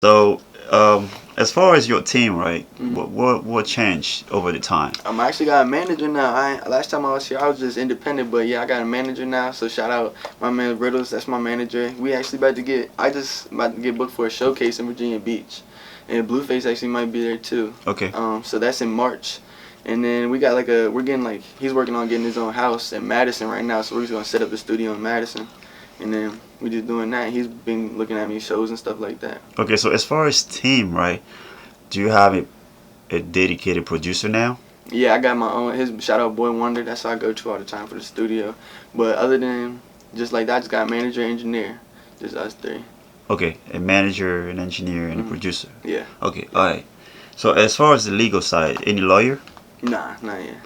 So, as far as your team, right? Mm. What changed over the time? I actually got a manager now. Last time I was here, I was just independent, but yeah, I got a manager now. So shout out my man Riddles, that's my manager. We actually about to get booked for a showcase in Virginia Beach, and Blueface actually might be there too. Okay. So that's in March, and then we got he's working on getting his own house in Madison right now. So we're just gonna set up the studio in Madison, and then we just doing that. He's been looking at me shows and stuff like that. Okay. So as far as team, right? Do you have a dedicated producer now? Yeah, I got my own. His shout out Boy Wonder. That's how I go to all the time for the studio. But other than just like that, I just got manager, engineer, just us three. Okay, a manager, an engineer, and a producer. Yeah. Okay, all right. So as far as the legal side, any lawyer? Nah, not yet.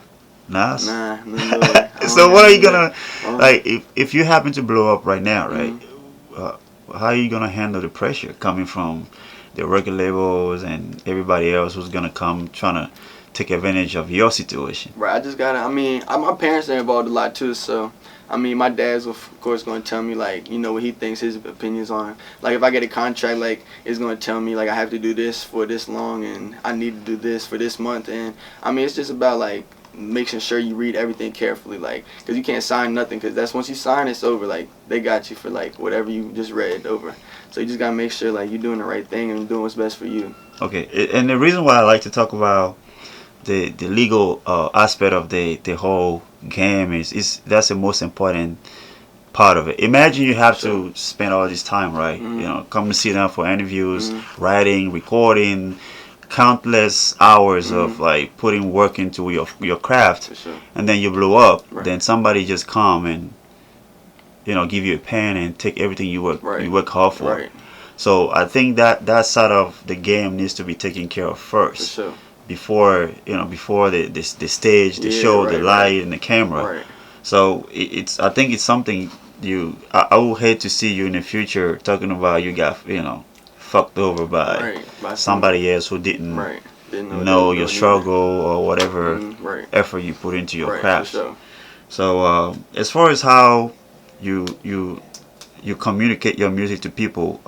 Nah. Nah, no lawyer. So what are you gonna like if you happen to blow up right now, right? How are you gonna handle the pressure coming from the record labels and everybody else who's gonna come trying to take advantage of your situation? Right. I just gotta. My parents are involved a lot too. So, my dad's of course gonna tell me like what he thinks his opinions on. Like if I get a contract, like it's gonna tell me like I have to do this for this long and I need to do this for this month. And it's just about like making sure you read everything carefully, like because you can't sign nothing because that's once you sign it's over. Like they got you for like whatever you just read over. So you just gotta make sure like you're doing the right thing and doing what's best for you. Okay, and the reason why I like to talk about the legal aspect of the whole game is that's the most important part of it. Imagine you have to spend all this time, right? Come to sit down for interviews, writing, recording, countless hours of like putting work into your craft, and then you blow up. Then somebody just come and give you a pen and take everything you work hard for. Right. So I think that side of the game needs to be taken care of first. For sure. Before the stage, the show, the light, and the camera. Right. So I think it's something I would hate to see you in the future talking about you got fucked over by somebody else who didn't know your struggle or whatever effort you put into your craft. For sure. So as far as how you communicate your music to people,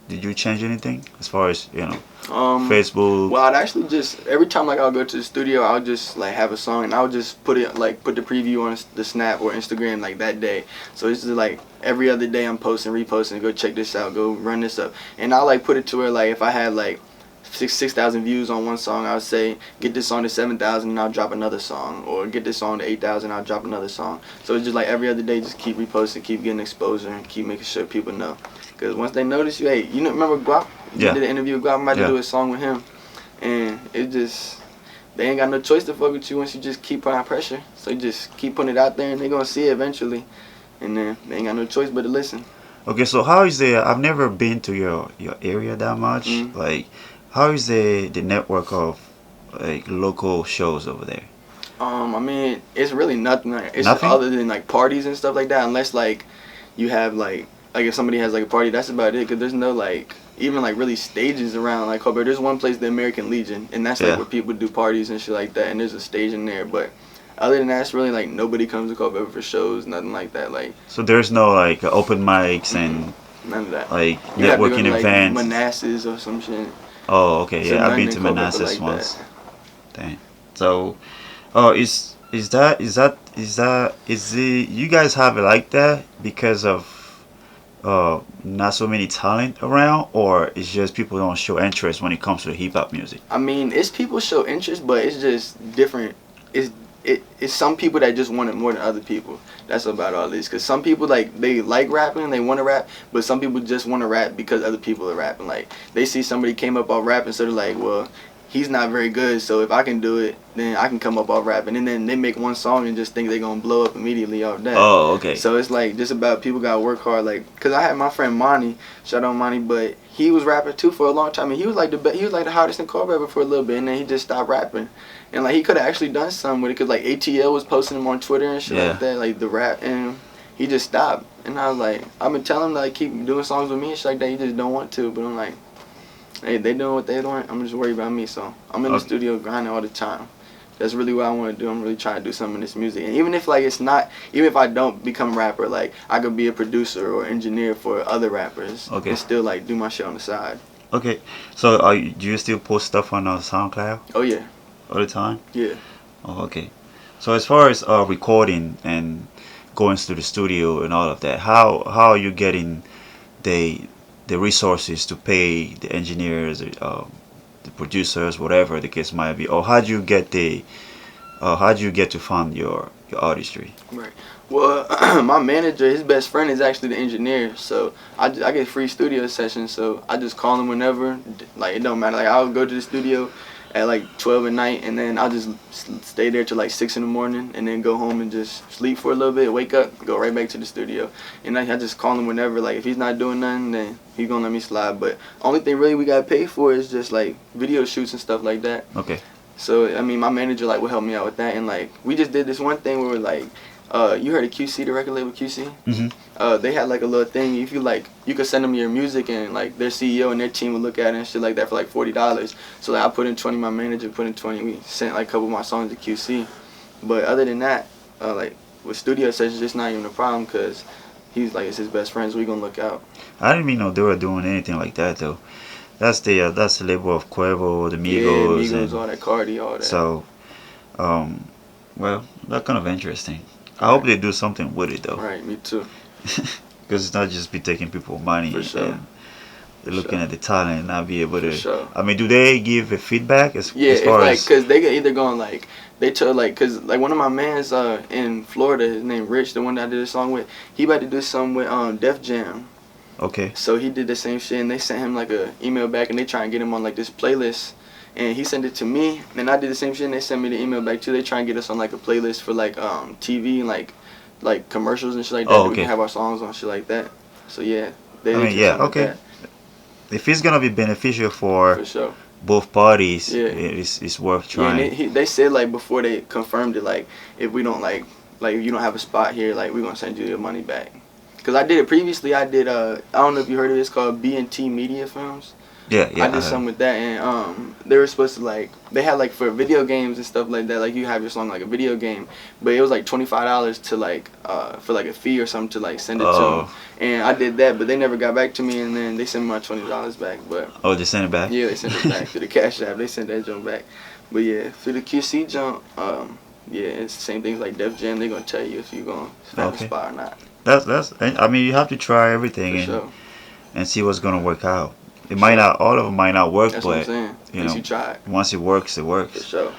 did you change anything as far as Facebook? Well, I'd actually just every time like I'll go to the studio, I'll just like have a song and I'll just put the preview on the Snap or Instagram like that day. So it's just like every other day I'm posting, reposting, go check this out, go run this up, and I'll like put it to where like if I had like 6,000 views on one song, I would say get this on to 7,000 and I'll drop another song, or get this on to 8,000 I'll drop another song. So it's just like every other day, just keep reposting, keep getting exposure, and keep making sure people know. Because once they notice you, hey, remember Guap? Yeah. Did an interview with Guap. I'm about to do a song with him, and it just they ain't got no choice to fuck with you once you just keep putting pressure. So you just keep putting it out there, and they gonna see it eventually, and then they ain't got no choice but to listen. Okay, so how is I've never been to your area that much. Like, how is the network of like local shows over there? It's really nothing. It's Nothing? other than like parties and stuff like that. Unless like you have like if somebody has like a party, that's about it. Cause there's no like even like really stages around like Culpeper. There's one place, the American Legion, and that's like where people do parties and shit like that. And there's a stage in there, but other than that, it's really like nobody comes to Culpeper for shows, nothing like that. Like so, there's no like open mics and none of that. Like you networking have to go to, events. like, Manassas or some shit. Oh, okay, So yeah, I've been to nothing in Culpeper Manassas like once. that. Dang. So, is you guys have it like that because of not so many talent around, or it's just people don't show interest when it comes to hip hop music? It's people show interest, but it's just different. It's some people that just want it more than other people. That's about all this. Cause some people they like rapping, they want to rap, but some people just want to rap because other people are rapping. Like they see somebody came up off rapping, so they're like, well, he's not very good, so if I can do it, then I can come up off rapping. And then they make one song and just think they're gonna blow up immediately off that. Oh, okay. So it's like just about people gotta work hard. Like, cause I had my friend Monty, shout out Monty, but he was rapping too for a long time, and he was like the hottest in Culpeper for a little bit, and then he just stopped rapping. And like he could have actually done something with it, cause like ATL was posting him on Twitter and shit like that, like the rap, and he just stopped. And I was like, I've been telling him to like keep doing songs with me and shit like that. He just don't want to, but I'm like, hey, they doing what they doing. I'm just worried about me, so I'm in the studio grinding all the time. That's really what I want to do. I'm really trying to do something in this music, and even if like it's not, even if I don't become a rapper, like I could be a producer or engineer for other rappers, and still like do my shit on the side. Okay. So do you still post stuff on SoundCloud Oh yeah, all the time? yeah. Oh, okay. So as far as recording and going to the studio and all of that, how are you getting the the resources to pay the engineers, the producers, whatever the case might be, or how do you get to fund your artistry? Right. Well, my manager, his best friend is actually the engineer, so I get free studio sessions. So I just call him whenever. Like it don't matter. Like I'll go to the studio at like 12 at night, and then I'll just stay there till like 6 in the morning, and then go home and just sleep for a little bit, wake up, go right back to the studio. And I just call him whenever. Like if he's not doing nothing, then he's gonna let me slide. But only thing really we got paid for is just like video shoots and stuff like that. Okay. So I mean, my manager like will help me out with that, and like we just did this one thing where we're like, you heard of QC, the record label QC? Hmm. They had like a little thing. If you like, you could send them your music, and like their CEO and their team would look at it and shit like that for like $40. So like I put in 20, my manager put in 20. We sent like a couple of my songs to QC. But other than that, like with studio sessions, it's not even a problem because he's like it's his best friend, so we gonna look out. I didn't even know they were doing anything like that though. That's the label of Cuervo, the Yeah, Migos, Migos, and all that, Cardi, all that. so um, well, that's kind of interesting. I Right. hope they do something with it though, Right, me too. because it's not just be taking people money For sure. and they're looking at the talent and not be able For to. sure. I mean, do they give a feedback Yeah, as if far like, as? cause they could either go on like they told like, cause like one of my mans in Florida, his name Rich, the one that I did a song with, he about to do something with Def Jam. Okay. So he did the same shit, and they sent him like a email back, and they try and get him on like this playlist, and he sent it to me, and I did the same shit, and they sent me the email back too. They try and get us on like a playlist for like TV and like commercials and shit like that. Oh, that We can okay. have our songs on shit like that. So yeah, they I mean, did yeah, something okay. like If it's gonna be beneficial that, for for sure. both parties, Yeah. it's worth Yeah, and trying. they said like before they confirmed it, like if we don't like if you don't have a spot here, like we're gonna send you your money back. Cause I did it previously. I did I don't know if you heard of it. It's called B&T Media Films. Yeah, I yeah. did something with that, and they were supposed to like they had like for video games and stuff like that. Like you have your song like a video game, but it was like $25 to like for like a fee or something to like send it to them. Oh, And I did that, but they never got back to me, and then they sent me my $20 back. But oh, they send it back. yeah, they sent it back to the Cash App. They sent that jump back. But yeah, for the QC jump, yeah, it's the same things like Def Jam. They're gonna tell you if you're gonna have a Okay. spot or not. That's. I mean, you have to try everything For and sure. see what's gonna work out. It For might sure. not. All of them might not work, That's what I'm but saying. At you least know, you tried. once it works, it For works. sure.